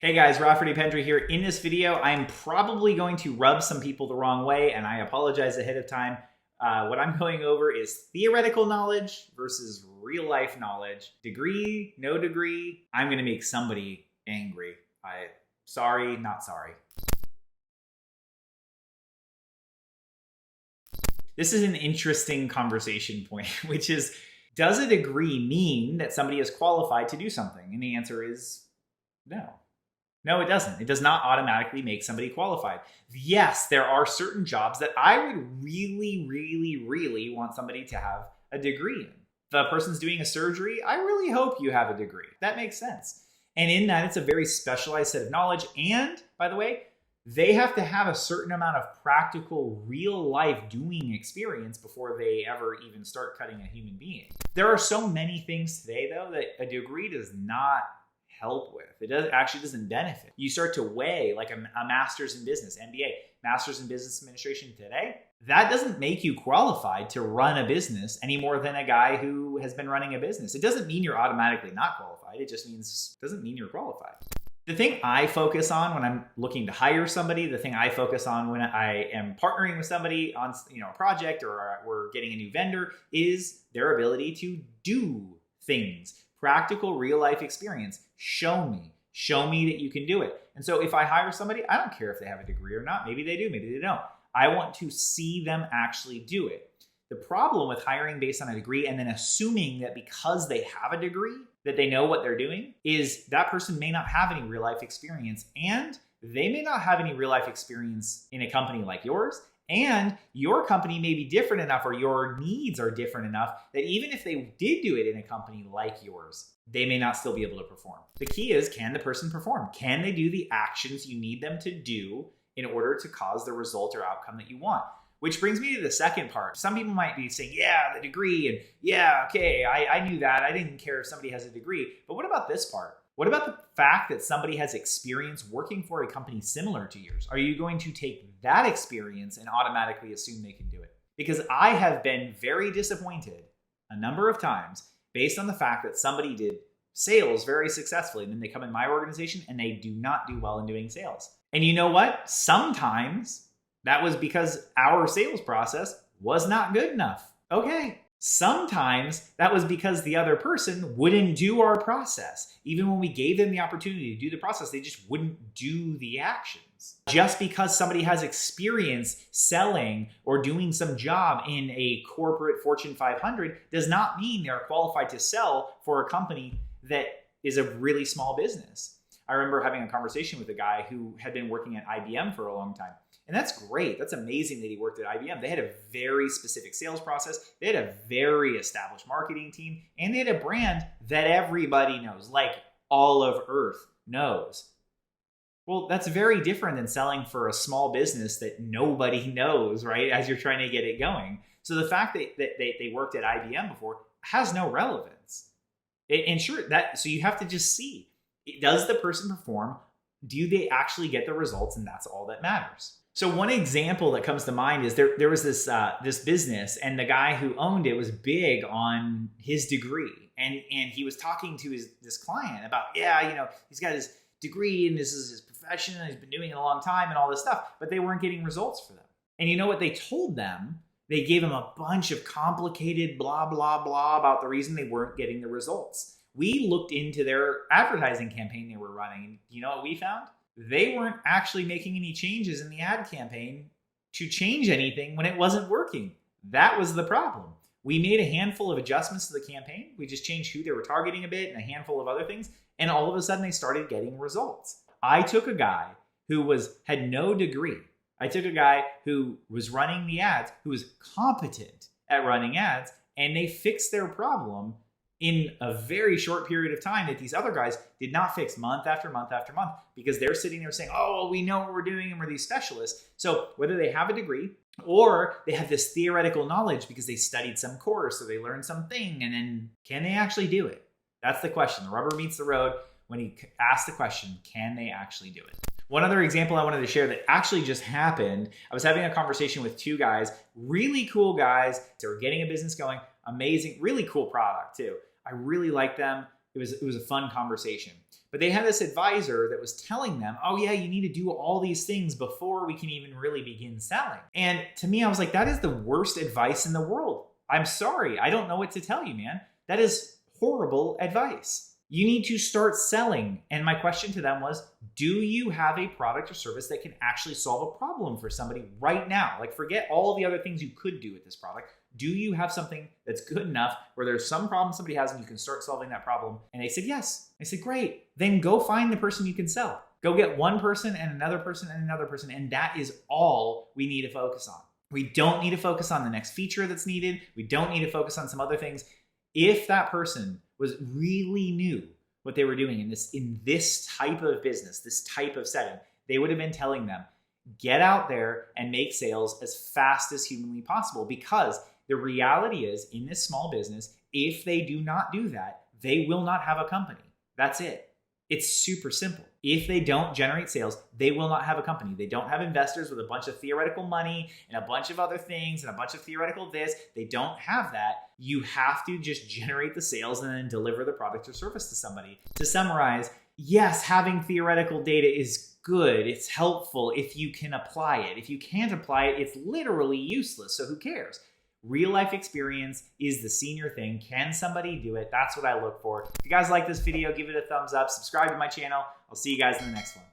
Hey guys, Rafferty Pendry here. In this video, I'm probably going to rub some people the wrong way, and I apologize ahead of time. What I'm going over is theoretical knowledge versus real life knowledge. Degree, no degree. I'm going to make somebody angry. Sorry, not sorry. This is an interesting conversation point, which is, does a degree mean that somebody is qualified to do something? And the answer is no. No, it doesn't. It does not automatically make somebody qualified. Yes, there are certain jobs that I would really want somebody to have a degree in. If the person's doing a surgery, I really hope you have a degree. That makes sense. And in that, it's a very specialized set of knowledge. And by the way, they have to have a certain amount of practical, real life doing experience before they ever even start cutting a human being. There are so many things today, though, that a degree does not help with. It doesn't benefit. You start to weigh like a master's in business, MBA, master's in business administration today. That doesn't make you qualified to run a business any more than a guy who has been running a business. It doesn't mean you're automatically not qualified. It just doesn't mean you're qualified. The thing I focus on when I'm looking to hire somebody, the thing I focus on when I am partnering with somebody on a project or we're getting a new vendor is their ability to do things. Practical real life experience. Show me that you can do it. And so if I hire somebody, I don't care if they have a degree or not. Maybe they do, maybe they don't. I want to see them actually do it. The problem with hiring based on a degree and then assuming that because they have a degree that they know what they're doing is that person may not have any real life experience, and they may not have any real life experience in a company like yours. And your company may be different enough, or your needs are different enough, that even if they did do it in a company like yours, they may not still be able to perform. The key is, can the person perform? Can they do the actions you need them to do in order to cause the result or outcome that you want? Which brings me to the second part. Some people might be saying, yeah, the degree, and yeah, okay, I knew that. I didn't care if somebody has a degree. But what about this part? What about the fact that somebody has experience working for a company similar to yours? Are you going to take that experience and automatically assume they can do it? Because I have been very disappointed a number of times based on the fact that somebody did sales very successfully, and then they come in my organization and they do not do well in doing sales. And you know what? Sometimes that was because our sales process was not good enough. Okay. Sometimes that was because the other person wouldn't do our process. Even when we gave them the opportunity to do the process, they just wouldn't do the actions. Just because somebody has experience selling or doing some job in a corporate Fortune 500 does not mean they're qualified to sell for a company that is a really small business. I remember having a conversation with a guy who had been working at IBM for a long time. And that's great. That's amazing that he worked at IBM. They had a very specific sales process. They had a very established marketing team. And they had a brand that everybody knows, like all of Earth knows. Well, that's very different than selling for a small business that nobody knows, right? As you're trying to get it going. So the fact that they worked at IBM before has no relevance. And sure, so you have to just see, does the person perform? Do they actually get the results? And that's all that matters. So one example that comes to mind is there was this business, and the guy who owned it was big on his degree, and he was talking to this client about, he's got his degree and this is his profession and he's been doing it a long time and all this stuff, but they weren't getting results for them. And you know what they told them? They gave him a bunch of complicated blah blah blah about the reason they weren't getting the results. We looked into their advertising campaign they were running, and you know what we found? They weren't actually making any changes in the ad campaign to change anything when it wasn't working. That was the problem. We made a handful of adjustments to the campaign. We just changed who they were targeting a bit and a handful of other things. And all of a sudden they started getting results. I took a guy who had no degree. I took a guy who was running the ads, who was competent at running ads, and they fixed their problem in a very short period of time that these other guys did not fix month after month after month, because they're sitting there saying, oh, well, we know what we're doing and we're these specialists. So whether they have a degree or they have this theoretical knowledge because they studied some course or they learned something, and then can they actually do it? That's the question. The rubber meets the road when he asked the question, can they actually do it? One other example I wanted to share that actually just happened, I was having a conversation with two guys, really cool guys. They were getting a business going, amazing, really cool product too. I really like them. It was a fun conversation. But they had this advisor that was telling them, oh yeah, you need to do all these things before we can even really begin selling. And to me, I was like, that is the worst advice in the world. I'm sorry. I don't know what to tell you, man. That is horrible advice. You need to start selling. And my question to them was, do you have a product or service that can actually solve a problem for somebody right now? Like, forget all the other things you could do with this product. Do you have something that's good enough where there's some problem somebody has and you can start solving that problem? And they said, yes. I said, great. Then go find the person you can sell. Go get one person and another person and another person. And that is all we need to focus on. We don't need to focus on the next feature that's needed. We don't need to focus on some other things. If that person was really knew what they were doing in this type of business, this type of setting, they would have been telling them, get out there and make sales as fast as humanly possible. Because the reality is, in this small business, if they do not do that, they will not have a company. That's it. It's super simple. If they don't generate sales, they will not have a company. They don't have investors with a bunch of theoretical money and a bunch of other things and a bunch of theoretical this. They don't have that. You have to just generate the sales and then deliver the product or service to somebody. To summarize, yes, having theoretical data is good. It's helpful if you can apply it. If you can't apply it, it's literally useless. So who cares? Real life experience is the senior thing. Can somebody do it? That's what I look for. If you guys like this video, give it a thumbs up. Subscribe to my channel. I'll see you guys in the next one.